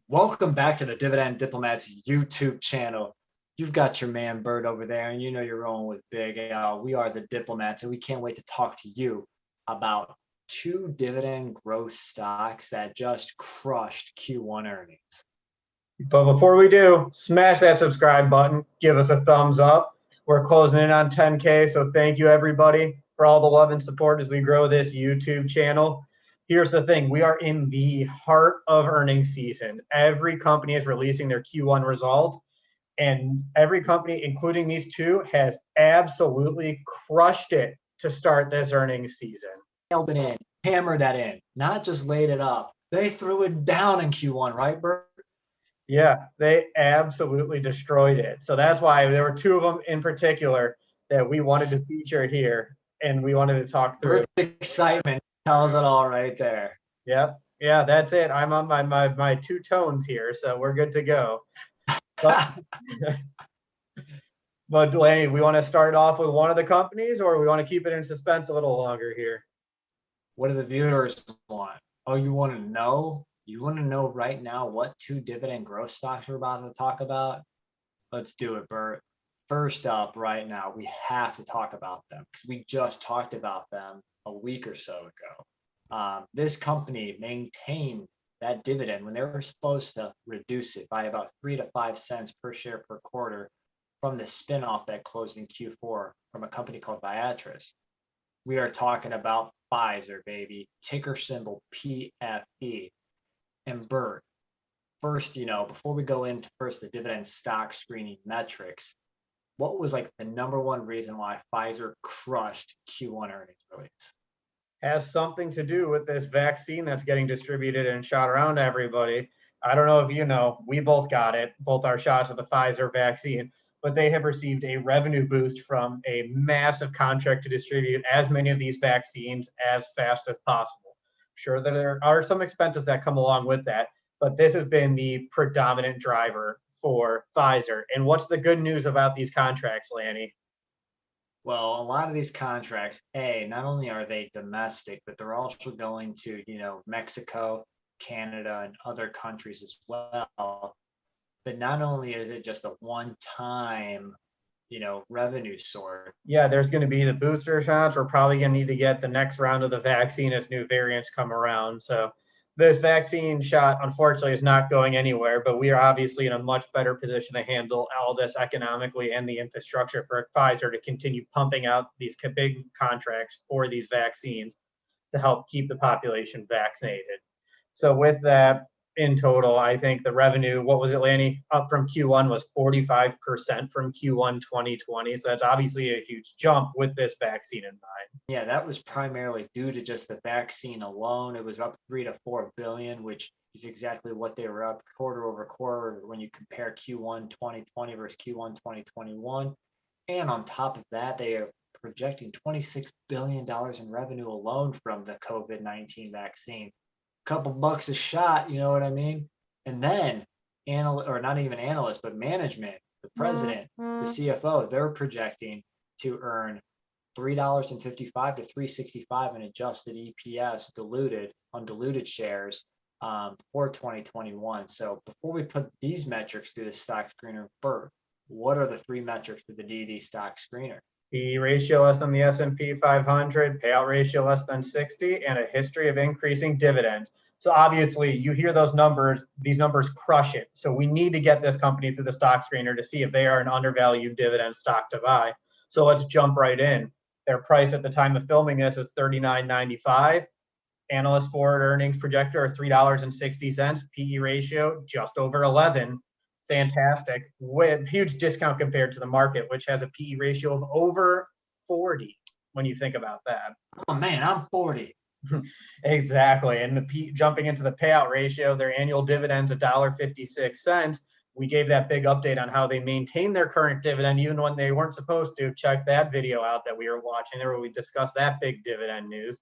Welcome back to the Dividend Diplomats YouTube channel. You've got your man Bird over there, and you know you're rolling with Big Al. We are the Diplomats, and we can't wait to talk to you about two dividend growth stocks that just crushed Q1 earnings. But before we do, smash that subscribe button. Give us a thumbs up. We're closing in on 10K, so thank you, everybody, for all the love and support as we grow this YouTube channel. Here's the thing. We are in the heart of earnings season. Every company is releasing their Q1 results, and every company, including these two, has absolutely crushed it to start this earnings season. Nailed it in, hammered that in, not just laid it up. They threw it down in Q1, right, Bird? Yeah, they absolutely destroyed it. So that's why there were two of them in particular that we wanted to feature here, and we wanted to talk through. Bird's excitement tells it all right there. Yep. Yeah, that's it. I'm on my two tones here, so we're good to go. But Delaney, we want to start off with one of the companies, or we want to keep it in suspense a little longer here? What do the viewers want? Oh, you want to know? You want to know right now what two dividend growth stocks we're about to talk about? Let's do it, Bert. First up right now, we have to talk about them because we just talked about them a week or so ago. This company maintained that dividend when they were supposed to reduce it by about 3 to 5 cents per share per quarter from the spinoff that closed in Q4 from a company called Viatris. We are talking about Pfizer, baby, ticker symbol PFE. And Bert, first, before we go into the dividend stock screening metrics, what was like the number one reason why Pfizer crushed Q1 earnings release? Has something to do with this vaccine that's getting distributed and shot around to everybody. I don't know if you know, we both got it, both our shots of the Pfizer vaccine, but they have received a revenue boost from a massive contract to distribute as many of these vaccines as fast as possible. Sure that there are some expenses that come along with that, but this has been the predominant driver for Pfizer. And what's the good news about these contracts, Lanny? Well, a lot of these contracts, not only are they domestic, but they're also going to, Mexico, Canada, and other countries as well. But not only is it just a one-time, revenue source. Yeah, there's going to be the booster shots. We're probably going to need to get the next round of the vaccine as new variants come around. So this vaccine shot, unfortunately, is not going anywhere, but we are obviously in a much better position to handle all this economically and the infrastructure for Pfizer to continue pumping out these big contracts for these vaccines to help keep the population vaccinated. So with that, in total, I think the revenue, what was it, Lanny, up from Q1 was 45% from Q1 2020. So that's obviously a huge jump with this vaccine in mind. Yeah, that was primarily due to just the vaccine alone. It was up 3 to 4 billion, which is exactly what they were up quarter over quarter when you compare Q1 2020 versus Q1 2021. And on top of that, they are projecting $26 billion in revenue alone from the COVID-19 vaccine. Couple bucks a shot, you know what I mean? And then not even analysts, but management, the president, the CFO, they're projecting to earn $3.55 to $3.65 in adjusted EPS undiluted shares for 2021. So before we put these metrics through the stock screener, Bert, what are the three metrics for the DD stock screener? PE ratio less than the S&P 500, payout ratio less than 60, and a history of increasing dividend. So obviously, you hear those numbers, these numbers crush it. So we need to get this company through the stock screener to see if they are an undervalued dividend stock to buy. So let's jump right in. Their price at the time of filming this is $39.95. Analyst forward earnings projector are $3.60. PE ratio just over 11. Fantastic, with huge discount compared to the market, which has a PE ratio of over 40 when you think about that. Oh man, I'm 40. Exactly. And jumping into the payout ratio, their annual dividends $1.56. We gave that big update on how they maintain their current dividend even when they weren't supposed to. Check that video out that we were watching there where we discussed that big dividend news.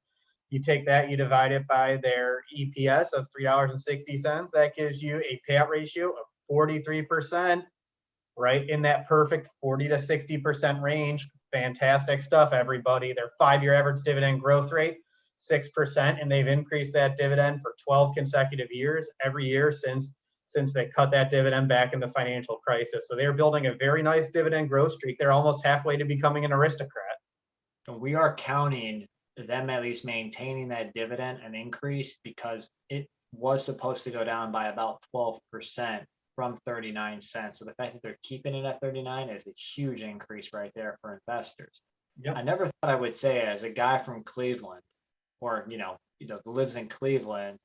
You take that, you divide it by their EPS of $3.60. That gives you a payout ratio of 43%, right in that perfect 40 to 60% range. Fantastic stuff, everybody. Their 5-year average dividend growth rate, 6%, and they've increased that dividend for 12 consecutive years, every year since since they cut that dividend back in the financial crisis. So they're building a very nice dividend growth streak. They're almost halfway to becoming an aristocrat. And we are counting them at least maintaining that dividend and increase, because it was supposed to go down by about 12% from 39 cents. So the fact that they're keeping it at 39 is a huge increase right there for investors. Yep. I never thought I would say, as a guy from Cleveland, or lives in Cleveland,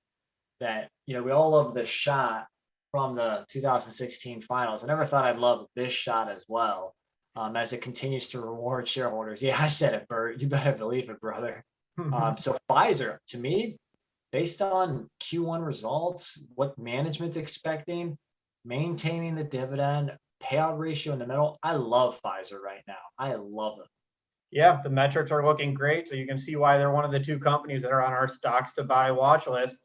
that we all love the shot from the 2016 finals. I never thought I'd love this shot as well, as it continues to reward shareholders. Yeah, I said it, Bert. You better believe it, brother. So Pfizer, to me, based on Q1 results, what management's expecting, maintaining the dividend, payout ratio in the middle, I love Pfizer right now. I love it. Yeah, the metrics are looking great. So you can see why they're one of the 2 companies that are on our stocks to buy watch list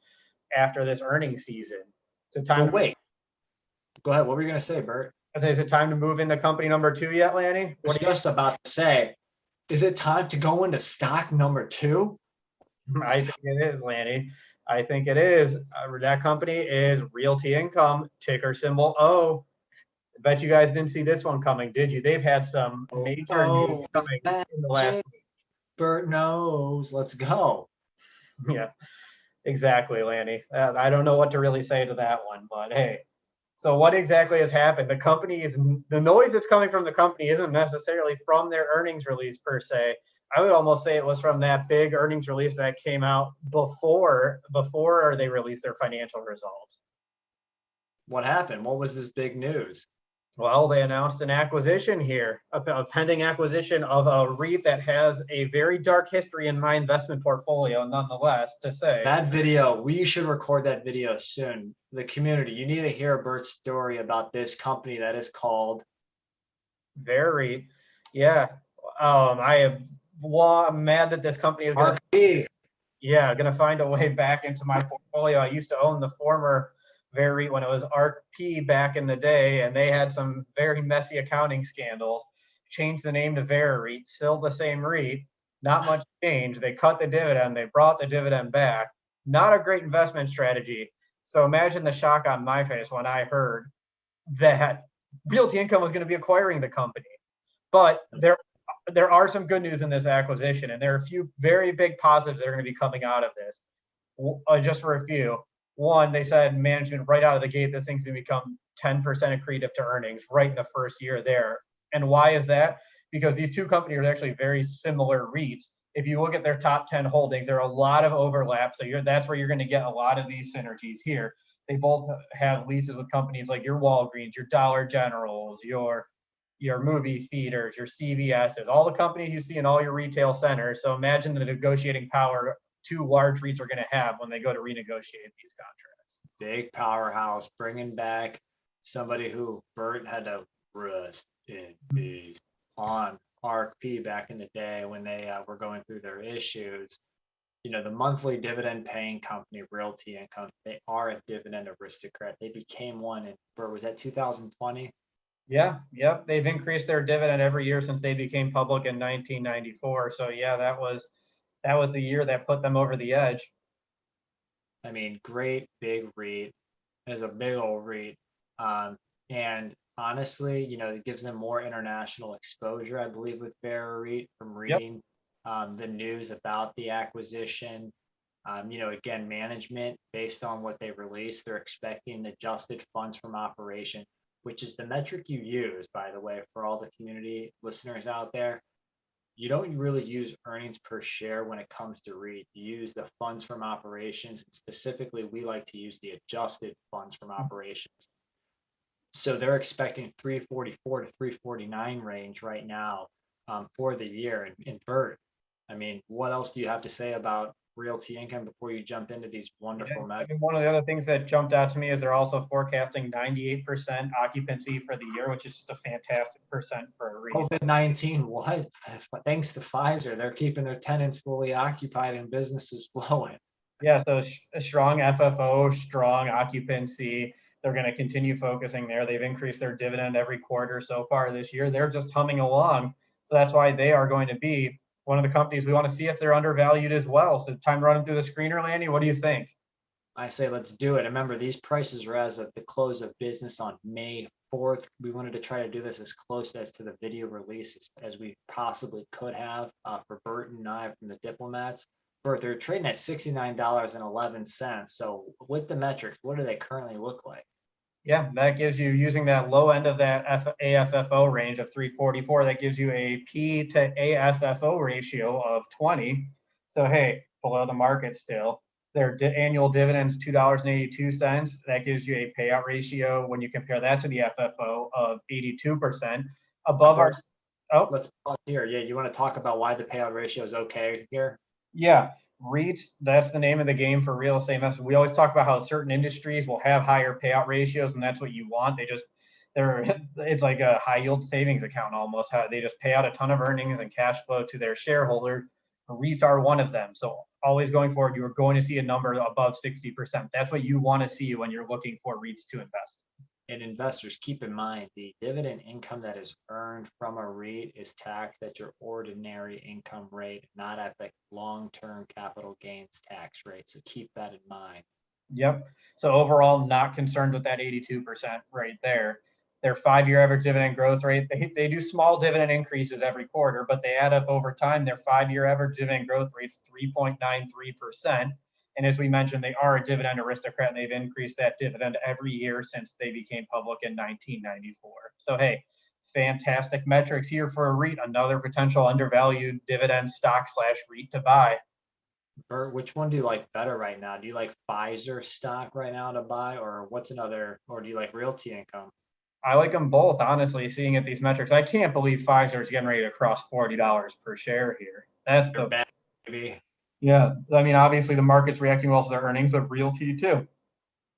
after this earnings season. It's a time. But wait, go ahead. What were you going to say, Bert? Is it time to move into company number 2 yet, Lanny? I was just about to say, is it time to go into stock number 2? I think it is, Lanny. I think it is. That company is Realty Income, ticker symbol O. I bet you guys didn't see this one coming, did you? They've had some major news coming in the last week. Bert knows. Let's go. Yeah, exactly, Lanny. I don't know what to really say to that one, but hey. So what exactly has happened? The noise that's coming from the company isn't necessarily from their earnings release per se. I would almost say it was from that big earnings release that came out before they released their financial results. What happened? What was this big news? Well, they announced an acquisition here, a pending acquisition of a REIT that has a very dark history in my investment portfolio, nonetheless, to say. That video, we should record that video soon. The community, you need to hear Bert's story about this company that is called Very, yeah. I'm mad that this company is going to find a way back into my portfolio. I used to own the former Very when it was RP back in the day, and they had some very messy accounting scandals. Changed the name to VeriREIT, still the same REIT, not much change. They cut the dividend, they brought the dividend back. Not a great investment strategy. So imagine the shock on my face when I heard that Realty Income was going to be acquiring the company. But there are some good news in this acquisition, and there are a few very big positives that are going to be coming out of this. Just for a few. One, they said management right out of the gate, this thing's going to become 10% accretive to earnings right in the first year there. And why is that? Because these 2 companies are actually very similar REITs. If you look at their top 10 holdings, there are a lot of overlap. So that's where you're going to get a lot of these synergies here. They both have leases with companies like your Walgreens, your Dollar Generals, your movie theaters, your CVSs, all the companies you see in all your retail centers. So imagine the negotiating power 2 large REITs are going to have when they go to renegotiate these contracts. Big powerhouse, bringing back somebody who Bert had to rest in peace on RP back in the day when they were going through their issues. The monthly dividend paying company, Realty Income, they are a dividend aristocrat. They became one in, Bert, was that 2020? Yeah, yep. They've increased their dividend every year since they became public in 1994. So yeah, that was the year that put them over the edge. I mean, great big REIT. It's a big old REIT. And honestly, it gives them more international exposure, I believe, with VeriREIT from reading the news about the acquisition. Again, management, based on what they released, they're expecting adjusted funds from operation, which is the metric you use, by the way, for all the community listeners out there. You don't really use earnings per share when it comes to REIT. You use the funds from operations. And specifically, we like to use the adjusted funds from operations. So they're expecting 344 to 349 range right now for the year. And Bert, I mean, what else do you have to say about Realty Income before you jump into these wonderful metrics? One of the other things that jumped out to me is they're also forecasting 98% occupancy for the year, which is just a fantastic percent for a REIT. COVID-19, what? Thanks to Pfizer, they're keeping their tenants fully occupied and businesses flowing. Yeah, so a strong FFO, strong occupancy. They're going to continue focusing there. They've increased their dividend every quarter so far this year. They're just humming along. So that's why they are going to be one of the companies we want to see if they're undervalued as well. So time running through the screener, Lanny, what do you think? I say let's do it. Remember, these prices are as of the close of business on May 4th. We wanted to try to do this as close as to the video release as we possibly could have for Bert and I from the Diplomats. Bert, they're trading at $69.11. So with the metrics, what do they currently look like? Yeah, that gives you, using that low end of that AFFO range of 344, that gives you a P to AFFO ratio of 20. So hey, below the market still. Their annual dividends $2.82. That gives you a payout ratio when you compare that to the FFO of 82%. Above our, Bert, oh, let's pause here. Yeah, you want to talk about why the payout ratio is okay here? yeah, REITs, that's the name of the game for real estate investors. We always talk about how certain industries will have higher payout ratios, and that's what you want. It's like a high yield savings account almost. How they just pay out a ton of earnings and cash flow to their shareholder. REITs are one of them. So always going forward, you are going to see a number above 60%. That's what you want to see when you're looking for REITs to invest. And investors, keep in mind the dividend income that is earned from a REIT is taxed at your ordinary income rate, not at the long-term capital gains tax rate. So keep that in mind. Yep. So overall, not concerned with that 82% right there. Their 5-year average dividend growth rate, they do small dividend increases every quarter, but they add up over time. Their 5-year average dividend growth rate is 3.93%. And as we mentioned, they are a dividend aristocrat, and they've increased that dividend every year since they became public in 1994. So, hey, fantastic metrics here for a REIT, another potential undervalued dividend stock slash REIT to buy. Bert, which one do you like better right now? Do you like Pfizer stock right now to buy, or what's another, or do you like realty income? I like them both, honestly, seeing at these metrics. I can't believe Pfizer is getting ready to cross $40 per share here. That's They're the, bad, maybe. yeah. I mean, obviously the market's reacting well to their earnings, but realty too.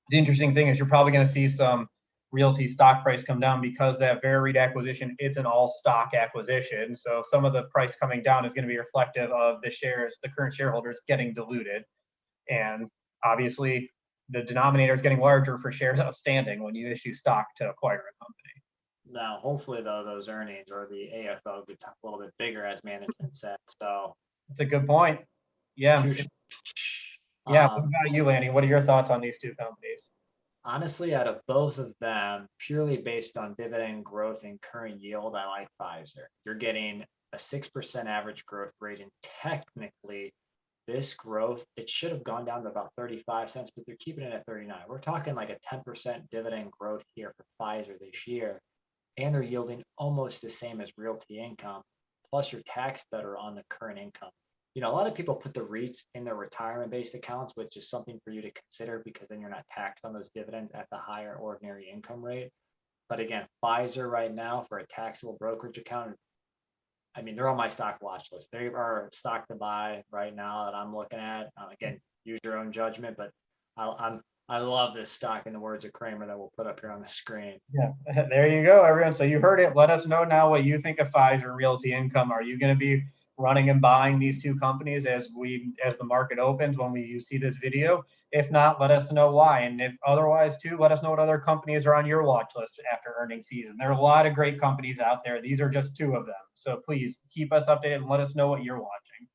The interesting thing is you're probably going to see some realty stock price come down because that varied acquisition, it's an all stock acquisition. So some of the price coming down is going to be reflective of the shares, the current shareholders getting diluted. And obviously the denominator is getting larger for shares outstanding when you issue stock to acquire a company. Now, hopefully, though, those earnings or the AFO gets a little bit bigger, as management said. So, That's a good point. Yeah. too, Yeah. What um, about you, Lanny? What are your thoughts on these two companies? honestly, out of both of them, purely based on dividend growth and current yield, I like Pfizer. You're getting a 6% average growth rate, and technically, this growth, it should have gone down to about 35 cents, but they're keeping it at 39. We're talking like a 10% dividend growth here for Pfizer this year, and they're yielding almost the same as realty income. Plus, you're taxed better on the current income. A lot of people put the REITs in their retirement based accounts, which is something for you to consider because then you're not taxed on those dividends at the higher ordinary income rate. But again, Pfizer right now for a taxable brokerage account, I mean, they're on my stock watch list. They are stock to buy right now that I'm looking at. Again, use your own judgment, but I love this stock in the words of Kramer that we'll put up here on the screen. Yeah, there you go, everyone. So you heard it. Let us know now what you think of Pfizer Realty Income. Are you going to be running and buying these two companies as the market opens when you see this video? If not, let us know why. And if otherwise too, let us know what other companies are on your watch list after earnings season. There are a lot of great companies out there. These are just two of them. So please keep us updated and let us know what you're watching.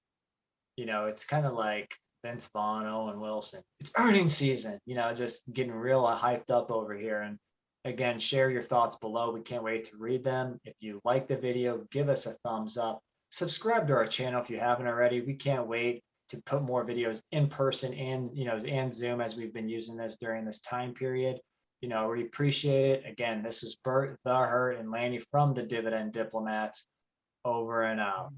It's kind of like Vince Vaughn, Owen Wilson. It's earnings season, just getting real hyped up over here. And again, share your thoughts below. We can't wait to read them. If you like the video, give us a thumbs up. Subscribe to our channel if you haven't already. We can't wait to put more videos in person and Zoom as we've been using this during this time period. We appreciate it. Again, this is Bert the Hurt and Lanny from the Dividend Diplomats. Over and out.